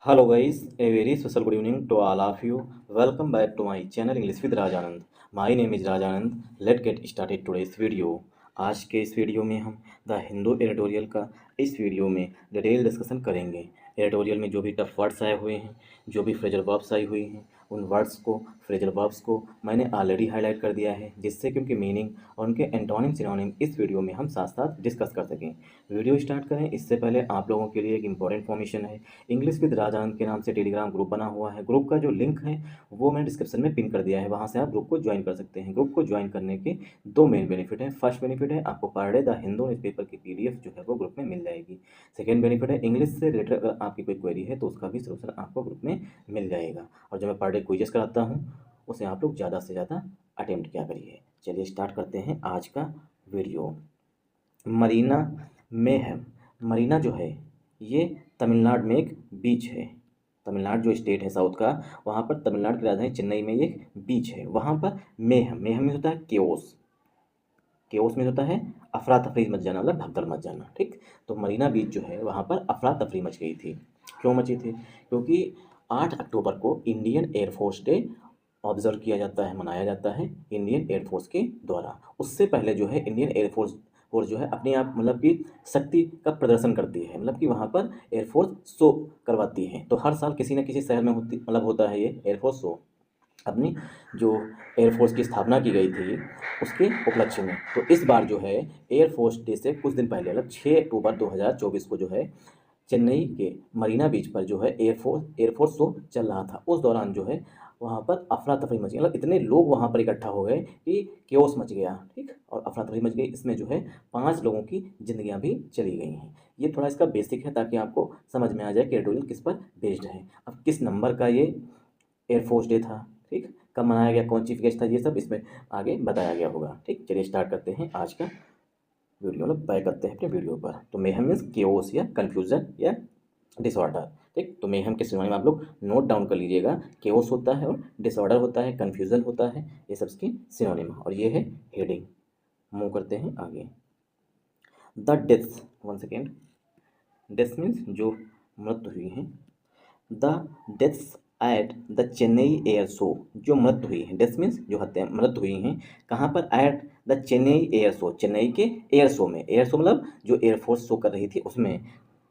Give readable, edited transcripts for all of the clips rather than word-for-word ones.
Hello guys, a very special good evening to all of you. Welcome back to my channel English with Rajanand. My name is Rajanand. Let's get started today's video. आज के इस video में हम the Hindu editorial का इस video में detail discussion करेंगे। Editorial में जो भी टफ वर्ड्स आए हुए हैं, जो भी फ्रेजल वर्ब्स आई हुई हैं, उन वर्ड्स को फ्रेजल वर्ब्स को मैंने ऑलरेडी हाईलाइट कर दिया है, जिससे कि उनकी मीनिंग और उनके एंटोनिम सिनोनिम इस वीडियो में हम साथ साथ डिस्कस कर सकें। वीडियो स्टार्ट करें इससे पहले आप लोगों के लिए एक इंपॉर्टेंट इन्फॉर्मेशन है। इंग्लिश विद राजानंद के नाम से टेलीग्राम ग्रुप बना हुआ है। ग्रुप का जो लिंक है वो मैंने डिस्क्रिप्शन में पिन कर दिया है, वहाँ से आप ग्रुप को ज्वाइन कर सकते हैं। ग्रुप को ज्वाइन करने के दो मेन बेनिफिट हैं। फर्स्ट बेनिफिट है आपको per day the Hindu newspaper की PDF जो है वो ग्रुप में मिल जाएगी। सेकेंड बेनिफिट है इंग्लिश से रिलेटेड अगर आपकी कोई क्वेरी है तो उसका भी सोल्यूशन आपको ग्रुप में मिल जाएगा। और जो मैं पर डे क्विजेस कराता हूँ उसे आप लोग ज़्यादा से ज़्यादा अटेम्प्ट किया करिए। चलिए स्टार्ट करते हैं आज का वीडियो। मरीना मेहम। मरीना जो है ये तमिलनाडु में एक बीच है। तमिलनाडु जो स्टेट है साउथ का, वहाँ पर तमिलनाडु की राजधानी चेन्नई में एक बीच है। वहाँ पर मेहम, मेहम में होता है केओस, केओस में होता है अफरा तफरी मच जाना, मतलब भगदड़ मच जाना। ठीक, तो मरीना बीच जो है वहाँ पर अफरा तफरी मच गई थी। क्यों मची थी? क्योंकि 8 अक्टूबर को इंडियन एयरफोर्स डे ऑब्जर्व किया जाता है, मनाया जाता है इंडियन एयरफोर्स के द्वारा। उससे पहले जो है इंडियन एयरफोर्स और जो है अपने आप मतलब कि शक्ति का प्रदर्शन करती है, मतलब कि वहाँ पर एयरफोर्स शो करवाती है। तो हर साल किसी न किसी शहर में होता है ये एयरफोर्स शो। अपनी जो एयरफोर्स की स्थापना की गई थी उसके उपलक्ष्य में। तो इस बार जो है एयरफोर्स डे से कुछ दिन पहले, मतलब 6 अक्टूबर 2024 को जो है चेन्नई के मरीना बीच पर जो है एयरफोर्स शो चल रहा था। उस दौरान जो है वहाँ पर अफरा तफरी मच गई, मतलब इतने लोग वहाँ पर इकट्ठा हो गए कि केओस मच गया। ठीक, और अफरा तफरी मच गई। इसमें जो है 5 लोगों की जिंदगियाँ भी चली गई हैं। ये थोड़ा इसका बेसिक है ताकि आपको समझ में आ जाए कि एडिटोरियल किस पर बेस्ड है। अब किस नंबर का ये एयरफोर्स डे था, ठीक, कब मनाया गया, कौन चीफ गेस्ट था, ये सब इसमें आगे बताया गया होगा। ठीक, चलिए स्टार्ट करते हैं आज का वीडियो, मतलब बैक करते हैं अपने वीडियो पर। तो मेहम मीन्स केओस या कन्फ्यूजन या डिसऑर्डर। ठीक, तो मेहम के सिनोनिम आप लोग नोट डाउन कर लीजिएगा। केओस होता है और डिसऑर्डर होता है, कन्फ्यूजन होता है, ये सब इसकी सिनोनिम। और ये है हेडिंग। मूव करते हैं आगे। The deaths, one second. Deaths means जो मृत्यु हुई हैं। The deaths at the Chennai air show, जो मृत्यु हुई है, डेथ्स मीन्स जो हत्या मृत्यु हुई हैं, कहाँ पर? At the Chennai air show, Chennai के एयर शो में। एयर शो मतलब जो एयरफोर्स शो कर रही थी उसमें।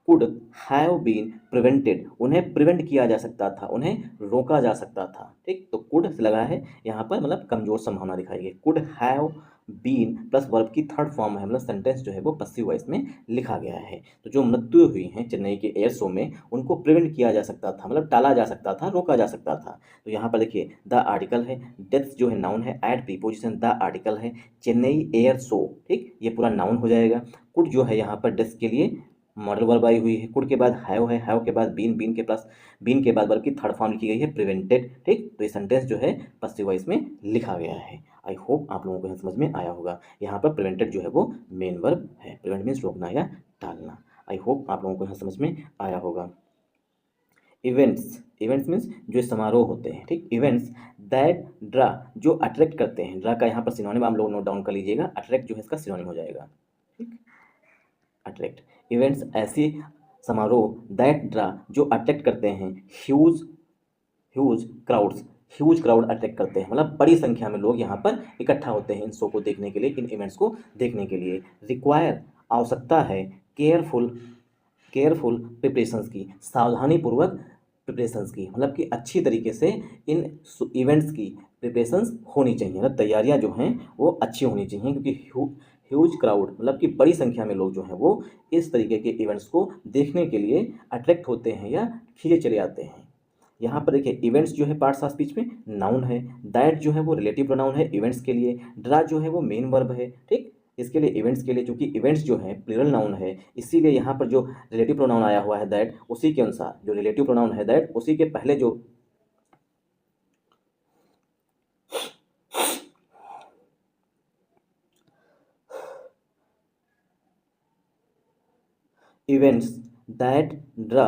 कुड हैव बीन प्रिवेंटेड, उन्हें प्रिवेंट किया जा सकता था, उन्हें रोका जा सकता था। ठीक, तो कुड से लगा है यहाँ पर, मतलब कमजोर संभावना दिखाई गई। Could have been plus verb की थर्ड फॉर्म है, मतलब सेंटेंस जो है वो पसिव वॉइस में लिखा गया है। तो जो मृत्यु हुई है चेन्नई के एयर शो में उनको प्रिवेंट किया जा सकता था, मतलब टाला जा सकता था, रोका जा सकता था। तो यहाँ पर देखिए द आर्टिकल है, डेथ जो है नाउन है, एट प्रीपोजिशन द आर्टिकल है, चेन्नई एयर शो। ठीक, ये पूरा नाउन हो जाएगा। कुड जो है यहाँ पर डेथ के लिए मॉडल वर्ब आई हुई है। कुड के बाद हैव है, हैव के बाद बीन, बीन के बाद वर्ब की थर्ड फॉर्म लिखी गई है प्रिवेंटेड। ठीक, तो ये सेंटेंस जो है पसिव वॉइस में लिखा गया है। आई होप आप लोगों को यह समझ में आया होगा। यहाँ पर प्रिवेंटेड जो है वो मेन वर्ब है। प्रिवेंट मीन्स रोकना या टालना। आई होप आप लोगों को यहाँ समझ में आया होगा। इवेंट्स, इवेंट्स मीन्स जो समारोह होते हैं। ठीक, इवेंट्स दैट ड्रा, जो अट्रैक्ट करते हैं। ड्रा का यहाँ पर सिनोनिम आप लोग नोट डाउन कर लीजिएगा। अट्रैक्ट जो है इसका सिनोनिम हो जाएगा। ठीक, अट्रैक्ट। इवेंट्स ऐसी समारोह दैट ड्रा, जो अट्रैक्ट करते हैं huge huge crowds, huge crowd attract करते हैं, मतलब बड़ी संख्या में लोग यहाँ पर इकट्ठा होते हैं इन शो को देखने के लिए, इन इवेंट्स को देखने के लिए। रिक्वायर, आवश्यकता है, केयरफुल, केयरफुल प्रिपरेशंस की, सावधानीपूर्वक प्रिपरेशंस की, मतलब कि अच्छी तरीके से इन इवेंट्स की प्रिपरेशंस होनी चाहिए, मतलब तैयारियां जो हैं वो अच्छी होनी चाहिए। क्योंकि ह्यूज क्राउड मतलब कि बड़ी संख्या में लोग जो हैं वो इस तरीके के इवेंट्स को देखने के लिए अट्रैक्ट होते हैं या खींचे चले आते हैं। यहाँ पर देखिए इवेंट्स जो है पार्ट्स ऑफ स्पीच में नाउन है, दैट जो है वो रिलेटिव प्रोनाउन है इवेंट्स के लिए, ड्रा जो है वो मेन वर्ब है। ठीक, इसके लिए इवेंट्स के लिए, चूंकि इवेंट्स जो है प्लूरल नाउन है, इसीलिए यहाँ पर जो रिलेटिव प्रोनाउन आया हुआ है दैट, उसी के अनुसार जो रिलेटिव प्रोनाउन है दैट, उसी के पहले जो events that draw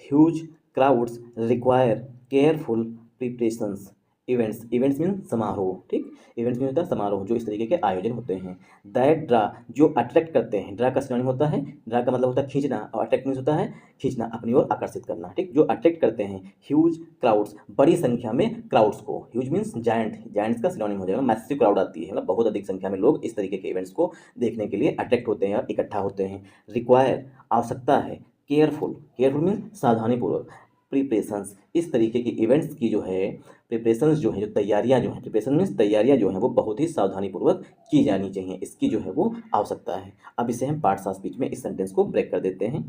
huge crowds require careful preparations. Events, events mean समारोह, ठीक। इवेंट्स मीन होता है समारोह, जो इस तरीके के आयोजन होते हैं। दैट ड्रा, जो अट्रैक्ट करते हैं। ड्रा का सिनोनिम होता है, ड्रा का मतलब होता है खींचना, और अट्रैक्ट मीन्स होता है खींचना, अपनी ओर आकर्षित करना, ठीक। जो अट्रैक्ट करते हैं ह्यूज क्राउड्स, बड़ी संख्या में क्राउड्स को। ह्यूज मीन्स जायंट, जायंट्स का सिनोनिम हो जाएगा मैसिव क्राउड आती है, मतलब बहुत अधिक संख्या में लोग इस तरीके के इवेंट्स को देखने के लिए अट्रैक्ट होते हैं और इकट्ठा होते हैं। रिक्वायर, आवश्यकता है। केयरफुल, केयरफुल मीन्स सावधानीपूर्वक। प्रिपरेशंस, इस तरीके के इवेंट्स की जो है प्रिपरेशंस जो है, जो तैयारियां जो हैं, प्रिपरेशन मीन्स तैयारियां जो हैं वो बहुत ही सावधानीपूर्वक की जानी चाहिए, इसकी जो है वो आवश्यकता है। अब इसे हम पार्ट्स ऑफ स्पीच में इस सेंटेंस को ब्रेक कर देते हैं।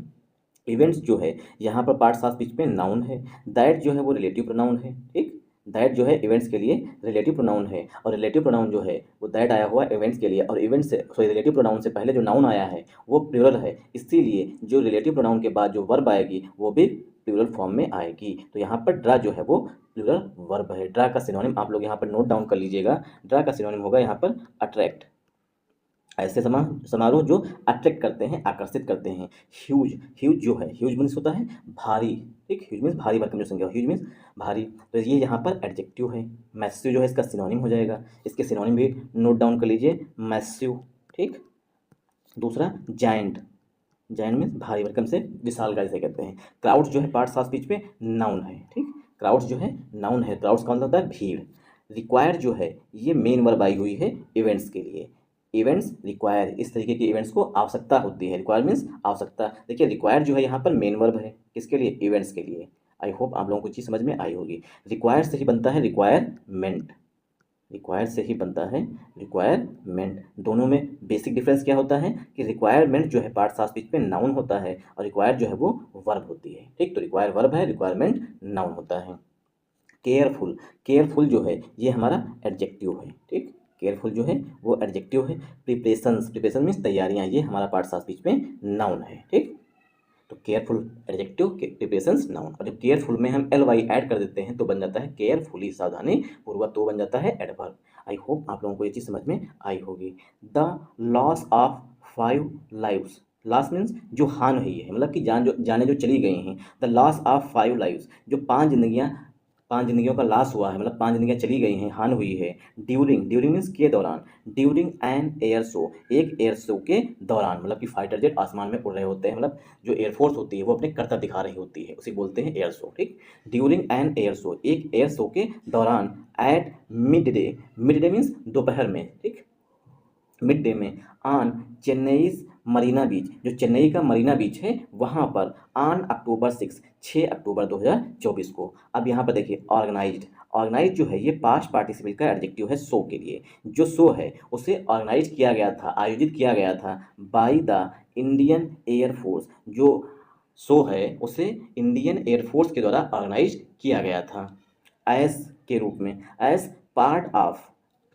इवेंट्स जो है यहाँ पर पार्ट्स ऑफ स्पीच में नाउन है, दैट जो है वो रिलेटिव प्रोनाउन है, ठीक। दैट जो है इवेंट्स के लिए रिलेटिव प्रोनाउन है, और रिलेटिव प्रोनाउन जो है वो दैट आया हुआ इवेंट्स के लिए, और इवेंट्स से सॉरी रिलेटिव प्रोनाउन से पहले जो नाउन आया है वो प्लूरल है, इसीलिए जो रिलेटिव प्रोनाउन के बाद जो वर्ब आएगी वो भी प्लूरल फॉर्म में आएगी। तो यहाँ पर ड्रा जो है वो प्लूरल वर्ब है। ड्रा का सिनोनिम आप लोग यहाँ पर नोट डाउन कर लीजिएगा। ड्रा का सिनोनिम होगा यहाँ पर अट्रैक्ट, ऐसे समारोह जो अट्रैक्ट करते हैं, आकर्षित करते हैं। ह्यूज, ह्यूज जो है, ह्यूज मीन्स होता है भारी, ठीक। ह्यूज मीन्स भारी भरकम जो संख्या, ह्यूज मीन्स भारी, तो ये यहाँ पर एडजेक्टिव है। मैसिव जो है इसका सिनोनिम हो जाएगा, इसके सिनोनिम भी नोट डाउन कर लीजिए, मैसिव, ठीक। दूसरा जायंट, जायंट मीन्स भारी भरकम से विशाल का जिसे कहते हैं। क्राउड्स जो है पार्ट्स ऑफ स्पीच में नाउन है, ठीक। क्राउड्स जो है नाउन है, क्राउड्स का मतलब होता है भीड़। रिक्वायर जो है ये मेन वर्ब आई हुई है इवेंट्स के लिए। इवेंट्स रिक्वायर, इस तरीके के इवेंट्स को आवश्यकता होती है। रिक्वायर मीन्स आवश्यकता। देखिए रिक्वायर जो है यहाँ पर मेन वर्ब है, किसके लिए, इवेंट्स के लिए। आई होप आप लोगों को चीज़ समझ में आई होगी। रिक्वायर से ही बनता है रिक्वायरमेंट, रिक्वायर से ही बनता है रिक्वायरमेंट। दोनों में बेसिक डिफरेंस क्या होता है कि रिक्वायरमेंट जो है पार्ट्स ऑफ स्पीच में नाउन होता है, और रिक्वायर जो है वो वर्ब होती है, ठीक। तो रिक्वायर वर्ब है, रिक्वायरमेंट नाउन होता है। केयरफुल, केयरफुल जो है ये हमारा एडजेक्टिव है, ठीक। केयरफुल जो है वो एडजेक्टिव है। प्रिपरेशंस, प्रिपरेशन मीन्स तैयारियां, ये हमारा पार्ट्स ऑफ स्पीच में नाउन है, ठीक। तो केयरफुल एडजेक्टिव, प्रिपरेशंस नाउन, और जब केयरफुल में हम एल वाई ऐड कर देते हैं तो बन जाता है केयरफुली, सावधानी पूर्वक, तो बन जाता है एडवर्ब। आई होप आप लोगों को ये चीज़ समझ में आई होगी। The loss of 5 lives, loss means जो हानि हुई है, मतलब कि जाने जो चली गई हैं। द लॉस ऑफ 5 लाइव्स, जो 5 जिंदगियों का लॉस हुआ है, मतलब 5 जिंदगियां चली गई हैं, हानि हुई है। ड्यूरिंग, ड्यूरिंग मीन्स के दौरान, ड्यूरिंग एन एयर शो, एक एयर शो के दौरान, मतलब कि फाइटर जेट आसमान में उड़ रहे होते हैं, मतलब जो एयरफोर्स होती है वो अपने करतब दिखा रही होती है, उसे बोलते हैं एयर शो, ठीक। ड्यूरिंग एन एयर शो, एक एयर शो के दौरान। At mid day, mid day means दोपहर में, ठीक, मिड डे में। ऑन चेन्नई मरीना बीच, जो चेन्नई का मरीना बीच है वहाँ पर। ऑन अक्टूबर 6 अक्टूबर 2024 को। अब यहाँ पर देखिए ऑर्गेनाइज्ड, ऑर्गेनाइज जो है ये पास्ट पार्टिसिपल का एडजेक्टिव है शो के लिए। जो शो है उसे ऑर्गेनाइज किया गया था, आयोजित किया गया था बाय द इंडियन एयरफोर्स, जो शो है उसे इंडियन एयरफोर्स के द्वारा ऑर्गेनाइज किया गया था। एस के रूप में, एस पार्ट ऑफ,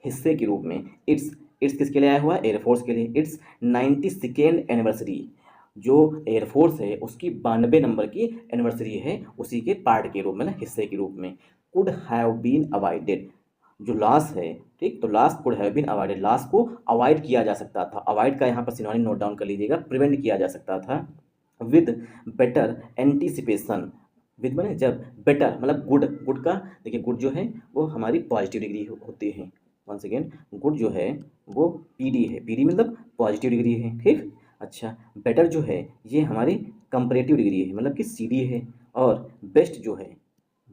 हिस्से के रूप में। इट्स किसके लिए आया हुआ, एयरफोर्स के लिए। इट्स 92nd एनिवर्सरी, जो एयरफोर्स है उसकी 92 नंबर की एनिवर्सरी है, उसी के पार्ट के रूप में ना, हिस्से के रूप में। कुड हैव बीन अवॉइडेड, जो लॉस है, ठीक, तो loss could have been avoided, loss को अवॉइड किया जा सकता था। अवॉइड का यहाँ पर सिनोनिम नोट डाउन कर लीजिएगा, प्रिवेंट किया जा सकता था। विद बेटर एंटीसिपेशन, विद माने जब, बेटर मतलब गुड, गुड का देखिए गुड जो है वो हमारी पॉजिटिव डिग्री होती है। वन सेकेंड, गुड जो है वो पीडी है, पीडी मतलब पॉजिटिव डिग्री है, ठीक। अच्छा, बेटर जो है ये हमारी कंपैरेटिव डिग्री है, मतलब कि सीडी है। और बेस्ट जो है,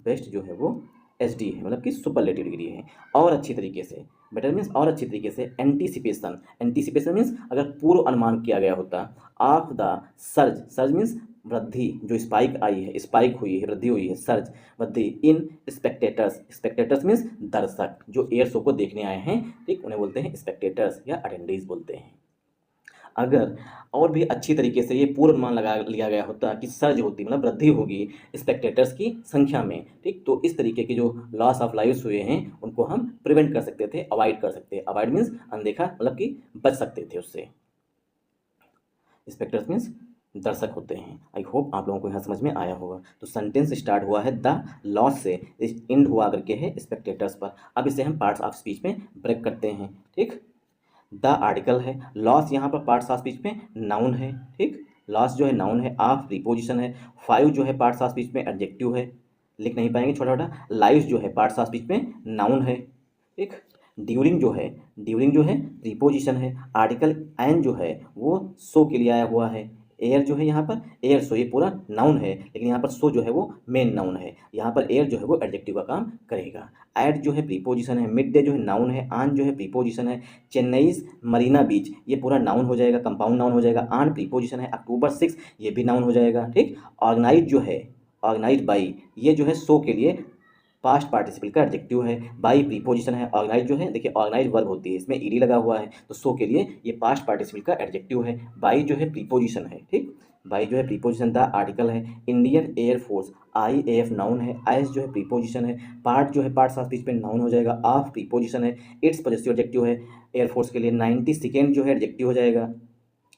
बेस्ट जो है वो एसडी है, मतलब कि सुपरलेटिव डिग्री है। और अच्छी तरीके से, बेटर मीन्स और अच्छी तरीके से। एंटीसिपेशन, एंटीसिपेशन मीन्स अगर पूर्व अनुमान किया गया होता। Of the surge, surge means वृद्धि, जो स्पाइक आई है, स्पाइक हुई है, वृद्धि हुई है, सर्ज वृद्धि। इन स्पेक्टेटर्स, स्पेक्टेटर्स मीन्स दर्शक, जो एयर शो को देखने आए हैं, ठीक, उन्हें बोलते हैं स्पेक्टेटर्स या अटेंडीज बोलते हैं। अगर और भी अच्छी तरीके से ये पूर्व अनुमान लगा लिया गया होता कि सर्ज होती, मतलब वृद्धि होगी स्पेक्टेटर्स की संख्या में, ठीक, तो इस तरीके के जो लॉस ऑफ लाइव्स हुए हैं उनको हम प्रिवेंट कर सकते थे, अवॉइड कर सकते हैं। अवॉइड मीन्स अनदेखा, मतलब कि बच सकते थे उससे। स्पेक्टेटर्स मीन्स दर्शक होते हैं। आई होप आप लोगों को यहाँ समझ में आया होगा। तो सेंटेंस स्टार्ट हुआ है द लॉस से, एंड हुआ करके है स्पेक्टेटर्स पर। अब इसे हम पार्ट्स ऑफ स्पीच में ब्रेक करते हैं, ठीक। द आर्टिकल है, लॉस यहाँ पर पार्ट्स ऑफ स्पीच में नाउन है, ठीक, लॉस जो है नाउन है। ऑफ प्रीपोजिशन है। 5 जो है पार्ट्स ऑफ स्पीच में एडजेक्टिव है। लिख नहीं पाएंगे छोटा छोटा। लाइव्स जो है पार्ट्स ऑफ स्पीच में नाउन है, ठीक। ड्यूरिंग जो है प्रीपोजिशन है। आर्टिकल एन जो है वो सो के लिए आया हुआ है। एयर जो है यहाँ पर एयर सो, ये पूरा नाउन है, लेकिन यहाँ पर सो जो है वो मेन नाउन है। यहाँ पर एयर जो है वो एडजेक्टिव का काम करेगा। एट जो है प्रीपोजिशन है। मिड डे जो है नाउन है। आन जो है प्रीपोजिशन है। चेन्नईज मरीना बीच, ये पूरा नाउन हो जाएगा, कंपाउंड नाउन हो जाएगा। आन प्रीपोजिशन है। अक्टूबर 6 ये भी नाउन हो जाएगा, ठीक। ऑर्गेनाइज जो है, ऑर्गेनाइज बाई, ये जो है सो के लिए पास्ट पार्टिसिपल का एडजेक्टिव है। बाई प्रीपोजिशन है। ऑर्गेनाइज जो है, देखिए ऑर्गेनाइज वर्ब होती है, इसमें ईडी लगा हुआ है, तो सो के लिए ये पास्ट पार्टिसिपल का एडजेक्टिव है। बाई जो है प्रीपोजिशन है, ठीक। बाई जो है प्रीपोजिशन, द आर्टिकल है। Indian air force, I A F noun है। आइस जो है प्रीपोजिशन है। पार्ट जो है पार्ट्स ऑफ स्पीच में नाउन हो जाएगा। ऑफ प्रीपोजिशन है। इट्स पॉजेसिव एडजेक्टिव है एयरफोर्स के लिए। 92 जो है एडजेक्टिव हो जाएगा।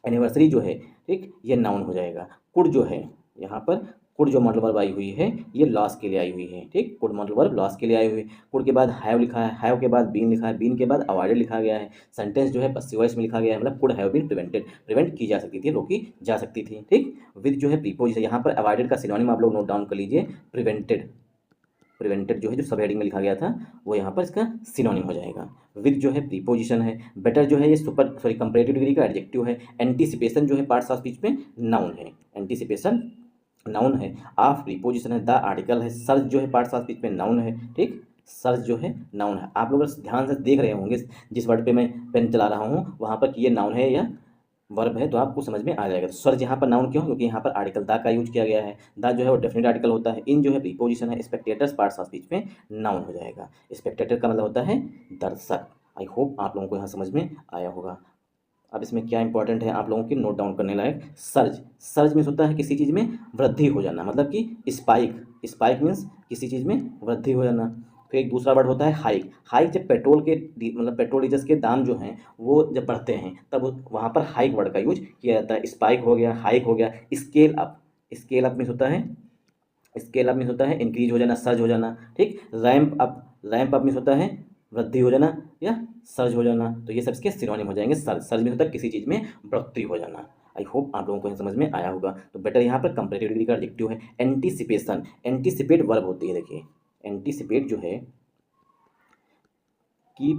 एनिवर्सरी जो है, ठीक, ये नाउन हो जाएगा। कुड जो है, यहाँ पर कुड जो मॉडल वर्ब आई हुई है ये लॉस के लिए आई हुई है, ठीक। कुड मॉडल वर्ब लॉस के लिए आई हुई है। कुड के बाद हैव लिखा है, हैव के बाद बीन लिखा है, बीन के बाद अवॉइडेड लिखा गया है। सेंटेंस जो है पसिव वॉइस में लिखा गया है, मतलब could have been prevented, prevent की जा सकती थी, रोकी जा सकती थी, ठीक। विद जो है प्रीपोजिशन, यहाँ पर अवॉइडेड का सिनोनिम आप लोग नोट डाउन कर लीजिए, प्रिवेंटेड। प्रिवेंटेड जो है जो सब हेडिंग में लिखा गया था वो यहाँ पर इसका सिनोनिम हो जाएगा। विद जो है प्रीपोजिशन है। बेटर जो है ये कंपैरेटिव डिग्री का एडजेक्टिव है। एंटीसिपेशन जो है पार्ट्स ऑफ स्पीच में नाउन है। एंटीसिपेशन नाउन है। ऑफ प्रीपोजिशन है। द आर्टिकल है। सर्च जो है पार्ट्स ऑफ स्पीच में नाउन है, ठीक। सर्च जो है नाउन है। आप लोग ध्यान से देख रहे होंगे जिस वर्ड पे मैं पेन चला रहा हूँ वहाँ पर कि ये नाउन है या वर्ब है, तो आपको समझ में आ जाएगा। तो सर्च यहाँ पर नाउन क्यों, क्योंकि यहाँ पर आर्टिकल द का यूज किया गया है। द जो है वो डेफिनेट आर्टिकल होता है। इन जो है प्रीपोजिशन है। स्पेक्टेटर्स पार्ट्स ऑफ स्पीच में नाउन हो जाएगा। स्पेक्टेटर का मतलब होता है दर्शक। आई होप आप लोगों को यहाँ समझ में आया होगा। अब इसमें क्या इंपॉर्टेंट है आप लोगों की नोट डाउन करने लायक, सर्ज। सर्ज मीन्स होता है किसी चीज़ में वृद्धि हो जाना, मतलब कि स्पाइक। स्पाइक मीन्स किसी चीज़ में वृद्धि हो जाना। फिर एक दूसरा वर्ड होता है हाइक। हाइक जब पेट्रोल के मतलब पेट्रोल डीजल के दाम जो हैं वो जब बढ़ते हैं तब वहाँ पर हाइक वर्ड का यूज किया जाता है। स्पाइक हो गया, हाइक हो गया। Scale up, scale up means होता है, स्केल अप मीन्स होता है इंक्रीज हो जाना, सर्ज हो जाना, ठीक। Ramp up, ramp up means होता है वृद्धि हो जाना या सर्ज हो जाना। तो ये सब इसके सिनोनिम हो जाएंगे। सर्ज, सर्ज मीन्स होता है किसी चीज़ में बढ़ोतरी हो जाना। आई होप आप लोगों को समझ में आया होगा। तो बेटर यहाँ पर कंपैरेटिव डिग्री का एडजेक्टिव है। एंटीसिपेशन, एंटीसिपेट वर्ब होती है, देखिए एंटीसिपेट जो है की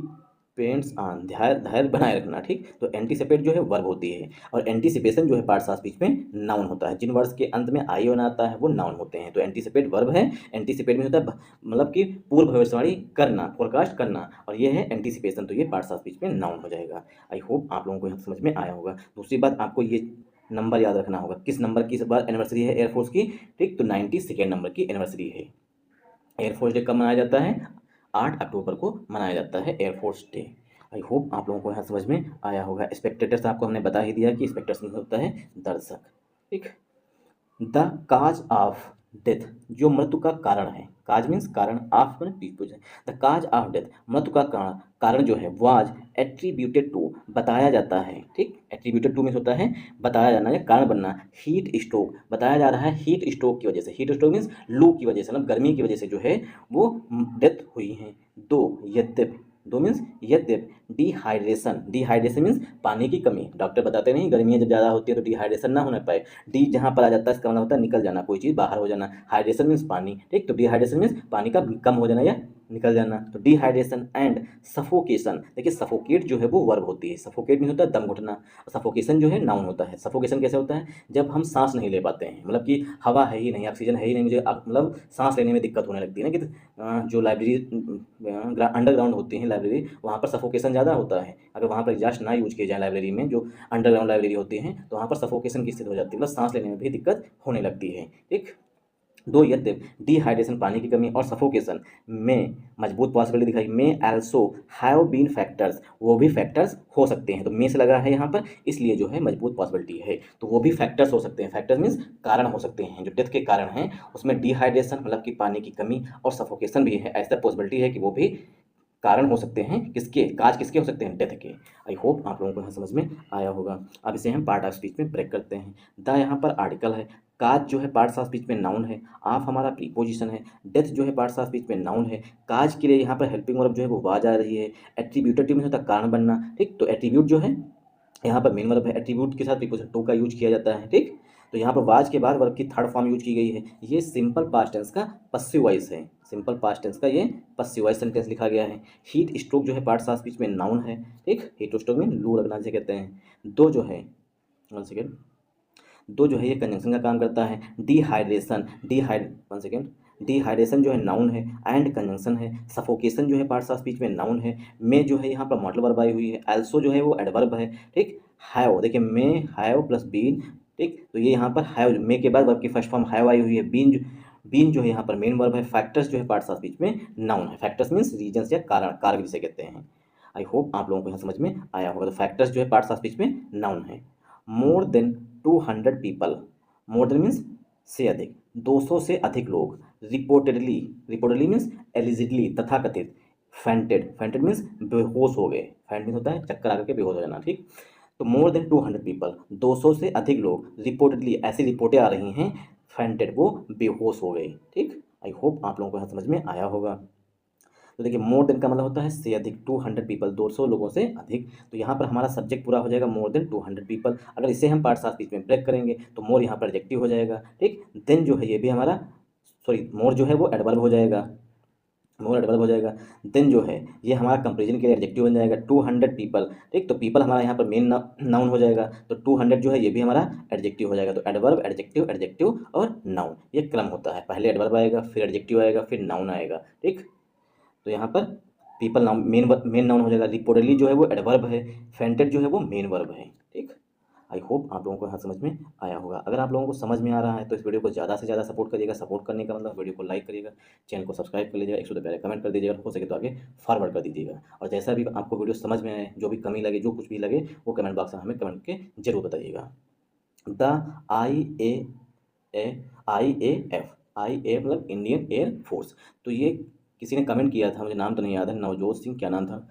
पेंट्स ऑन, धैर्य बनाए रखना, ठीक। तो एंटीसिपेट जो है वर्ब होती है और एंटीसिपेशन जो है पार्ट्स ऑफ स्पीच में नाउन होता है। जिन वर्ड्स के अंत में आई ओन आता है वो नाउन होते हैं। तो एंटीसिपेट वर्ब है। एंटीसिपेट में होता है मतलब कि पूर्व भविष्यवाणी करना, फोरकास्ट करना, और ये है एंटीसिपेशन, तो ये पार्ट्स ऑफ स्पीच में नाउन हो जाएगा। आई होप आप लोगों को यहाँ समझ में आया होगा। दूसरी बात आपको ये नंबर याद रखना होगा, किस नंबर की इस बार एनिवर्सरी है एयरफोर्स की, ठीक। तो 92 नंबर की एनिवर्सरी है। एयरफोर्स डे कब मनाया जाता है, 8 अक्टूबर को मनाया जाता है एयरफोर्स डे। आई होप आप लोगों को यहाँ समझ में आया होगा। स्पेक्टेटर्स आपको हमने बता ही दिया कि स्पेक्टेटर्स में होता है दर्शक, ठीक। द काज ऑफ डेथ, जो मृत्यु का कारण है। काज मीन्स कारण, of preposition. The cause of death, मृत्यु का कारण, कारण जो है वाज एट्रीब्यूटेड टू, बताया जाता है, ठीक। एट्रीब्यूटेड टू मीन्स होता है बताया जाना या कारण बनना। हीट स्ट्रोक, बताया जा रहा है हीट स्ट्रोक की वजह से। हीट स्ट्रोक मीन्स लू की वजह से, मतलब गर्मी की वजह से जो है वो डेथ हुई है। दो मीन्स यद्यप। डिहाइड्रेशन, डिहाइड्रेशन मीन्स पानी की कमी। डॉक्टर बताते नहीं गर्मियाँ जब ज़्यादा होती है तो डिहाइड्रेशन ना होने पाए। डी जहाँ पर आ जाता है इसका मतलब होता है निकल जाना, कोई चीज़ बाहर हो जाना। हाइड्रेशन मीन्स पानी, ठीक। तो डिहाइड्रेशन मीन्स पानी का कम हो जाना या निकल जाना। तो डिहाइड्रेशन एंड सफोकेशन, देखिए सफोकेट जो है वो वर्ब होती है। सफोकेट मीन्स होता है दम घुटना। सफोकेशन जो है नाउन होता है। सफोकेशन कैसे होता है, जब हम सांस नहीं ले पाते हैं, मतलब कि हवा है ही नहीं, ऑक्सीजन है ही नहीं, मुझे मतलब सांस लेने में दिक्कत होने लगती है ना, कि जो लाइब्रेरी अंडरग्राउंड होती है लाइब्रेरी, वहाँ पर सफोकेशन ज़्यादा होता है। अगर वहाँ पर एग्जॉस्ट ना यूज किया जाए लाइब्रेरी में, जो अंडरग्राउंड लाइब्रेरी होती हैं, तो वहाँ पर सफोकेशन की स्थिति हो जाती है, मतलब सांस लेने में भी दिक्कत होने लगती है, ठीक। दो यद्यप डिहाइड्रेशन पानी की कमी और सफोकेशन में मजबूत पॉसिबिलिटी दिखाई, में एल्सो हैव बीन फैक्टर्स, वो भी फैक्टर्स हो सकते हैं। तो में से लगा है यहाँ पर, इसलिए जो है मजबूत पॉसिबिलिटी है, तो वो भी फैक्टर्स हो सकते हैं। फैक्टर्स मीन्स कारण हो सकते हैं, जो डेथ के कारण हैं उसमें डिहाइड्रेशन मतलब कि पानी की कमी और सफोकेशन भी है। ऐसा पॉसिबिलिटी है कि वो भी कारण हो सकते हैं, किसके, काज किसके हो सकते हैं, डेथ के। आई होप आप लोगों को यहाँ समझ में आया होगा। अब इसे हम पार्ट ऑफ स्पीच में ब्रेक करते हैं। द यहाँ पर आर्टिकल है। काज जो है पार्ट्स ऑफ स्पीच में नाउन है। ऑफ हमारा प्रीपोजिशन है। डेथ जो है पार्ट्स ऑफ स्पीच में नाउन है। काज के लिए यहाँ पर हेल्पिंग वर्ब जो है वो वाज आ रही है। एट्रीब्यूटेड में होता है कारण बनना, ठीक। तो एट्रीब्यूट जो है यहाँ पर मेन वर्ब है। एट्रीब्यूट के साथ प्रीपोजिशन टू का यूज किया जाता है, ठीक। तो यहाँ पर वाज के बाद वर्ब की थर्ड फॉर्म यूज की गई है। ये सिंपल पास्ट टेंस का पसिव वॉइस है, सिंपल पास्ट टेंस का ये पसिव वॉइस सेंटेंस लिखा गया है। हीट स्ट्रोक जो है पार्ट्स ऑफ स्पीच में नाउन है, ठीक, हीट स्ट्रोक में लू लगना से कहते हैं। दो जो है, वन सेकेंड, दो जो है ये कंजंक्शन का काम करता है। डिहाइड्रेशन, वन सेकेंड, डिहाइड्रेशन जो है नाउन है एंड कंजंक्शन है। सफोकेशन जो है पार्ट्स ऑफ स्पीच में नाउन है। में जो है यहाँ पर मॉडल वर्ब आई हुई है। एल्सो जो है वो एडवर्ब है, ठीक। हैव, देखिए मे हैव प्लस बीन, ठीक, तो ये यहाँ पर हैव, मे के बाद वर्ब की फर्स्ट फॉर्म हैव आई हुई है। बीन जो है यहाँ पर मेन वर्ब है। फैक्टर्स जो है पार्ट्स ऑफ स्पीच में नाउन है। फैक्टर्स मीन्स रीजन्स या कारण, कारक जिसे कहते हैं। आई होप आप लोगों को यहाँ समझ में आया होगा। तो फैक्टर्स जो है पार्ट्स ऑफ स्पीच में नाउन है। More than 200 people, more than means से अधिक, 200 से अधिक लोग। रिपोर्टेडली, रिपोर्टेडली मीन्स एलिजिडली, तथाकथित। फेंटेड, फेंटेड मीन्स बेहोश हो गए। फेंट मीन्स होता है चक्कर आकर के बेहोश हो जाना, ठीक। तो मोर देन 200 पीपल, 200 से अधिक लोग। रिपोर्टेडली, ऐसी रिपोर्टें आ रही हैं। फेंटेड, वो बेहोश हो गए, ठीक। आई होप आप लोगों को यहाँ समझ में आया होगा। तो देखिए मोर देन का मतलब होता है से अधिक, 200 पीपल, 200 लोगों से अधिक। तो यहाँ पर हमारा सब्जेक्ट पूरा हो जाएगा मोर देन 200 पीपल। अगर इसे हम पार्ट्स ऑफ स्पीच में ब्रेक करेंगे तो मोर यहाँ पर एडजेक्टिव हो जाएगा, ठीक। देन जो है ये भी हमारा, सॉरी, मोर जो है वो एडवर्ब हो जाएगा, मोर एडवर्ब हो जाएगा। देन जो है ये हमारा कंपेरिजन के लिए एडजेक्टिव बन जाएगा। 200 पीपल, ठीक, तो पीपल हमारा यहाँ पर मेन नाउन हो जाएगा। तो 200 जो है ये भी हमारा एडजेक्टिव हो जाएगा। तो एडवर्ब, एडजेक्टिव, एडजेक्टिव और नाउन, ये क्रम होता है। पहले एडवर्ब आएगा, फिर एडजेक्टिव आएगा, फिर नाउन आएगा, ठीक। तो यहाँ पर पीपल नाउन, मेन नाउन हो जाएगा। रिपोर्टली जो है वो एडवर्ब है। फेंटेड जो है वो मेन वर्ब है, ठीक। आई होप आप लोगों को यहाँ समझ में आया होगा। अगर आप लोगों को समझ में आ रहा है तो इस वीडियो को ज़्यादा से ज़्यादा सपोर्ट करिएगा। सपोर्ट करने का मतलब वीडियो को लाइक करिएगा, चैनल को सब्सक्राइब कर लीजिएगा, 100 पहले कमेंट कर दीजिएगा, हो सके तो आगे फॉरवर्ड कर दीजिएगा। और जैसा भी आपको वीडियो समझ में आए, जो भी कमी लगे, जो कुछ भी लगे, वो कमेंट बॉक्स में हमें कमेंट के जरूर बताइएगा। द आई ए मतलब इंडियन एयर फोर्स। तो ये किसी ने कमेंट किया था, मुझे नाम तो नहीं याद है, नवजोत सिंह क्या नाम था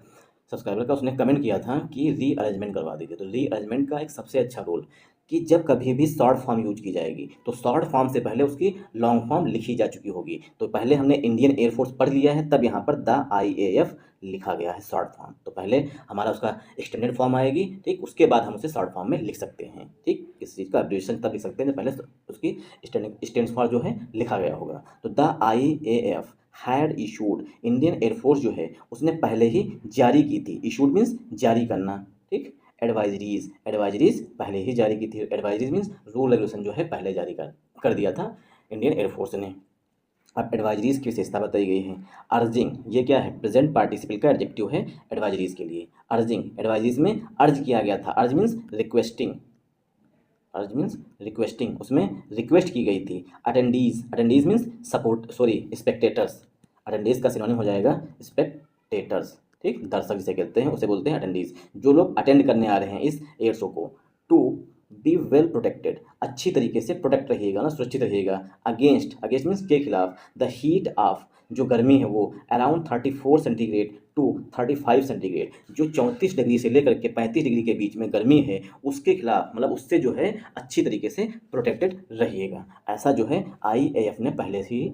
सब्सक्राइबर का, उसने कमेंट किया था कि रीअरेंजमेंट करवा दीजिए। तो रीअरेंजमेंट का एक सबसे अच्छा रोल कि जब कभी भी शॉर्ट फॉर्म यूज की जाएगी तो शॉर्ट फॉर्म से पहले उसकी लॉन्ग फॉर्म लिखी जा चुकी होगी। तो पहले हमने इंडियन एयरफोर्स पढ़ लिया है, तब यहाँ पर द IAF लिखा गया है शॉर्ट फॉर्म। तो पहले हमारा उसका एक्सटेंडेड फॉर्म आएगी, ठीक, उसके बाद हम उसे शॉर्ट फॉर्म में लिख सकते हैं, ठीक। किसी चीज़ का एब्रिविएशन तब लिख सकते हैं जब पहले उसकी एक्सटेंड फॉर्म जो है लिखा गया होगा। तो the IAF had issued, Indian air force जो है उसने पहले ही जारी की थी। इशूड मीन्स जारी करना, ठीक। एडवाइजरीज, एडवाइजरीज पहले ही जारी की थी। एडवाइजरीज मीन्स रूल रेगुलेशन जो है पहले जारी कर दिया था इंडियन एयरफोर्स ने। अब एडवाइजरीज की विशेषता बताई गई है। अर्जिंग, ये क्या है, प्रेजेंट पार्टिसिपल का एडजेक्टिव है एडवाइजरीज के लिए। अर्जिंग, एडवाइजरीज में अर्ज किया गया था। अर्ज मीन्स रिक्वेस्टिंग, अर्ज मीन्स रिक्वेस्टिंग, उसमें रिक्वेस्ट की गई थी। Attendees, attendees means support, sorry, spectators. Attendees का सिनोनिम हो जाएगा स्पेक्टेटर्स, ठीक, दर्शक जिसे कहते हैं उसे बोलते हैं अटेंडीज। जो लोग अटेंड करने आ रहे हैं इस एयर शो को। टू बी वेल प्रोटेक्टेड, अच्छी तरीके से प्रोटेक्ट रहिएगा ना, सुरक्षित रहिएगा। अगेंस्ट, अगेंस्ट मीन्स के खिलाफ। द हीट ऑफ, जो गर्मी है वो अराउंड 34 सेंटीग्रेड टू 35 सेंटीग्रेड, जो 34 डिग्री से लेकर के 35 डिग्री के बीच में गर्मी है उसके खिलाफ, मतलब उससे जो है अच्छी तरीके से प्रोटेक्टेड रहिएगा। ऐसा जो है IAF ने पहले से ही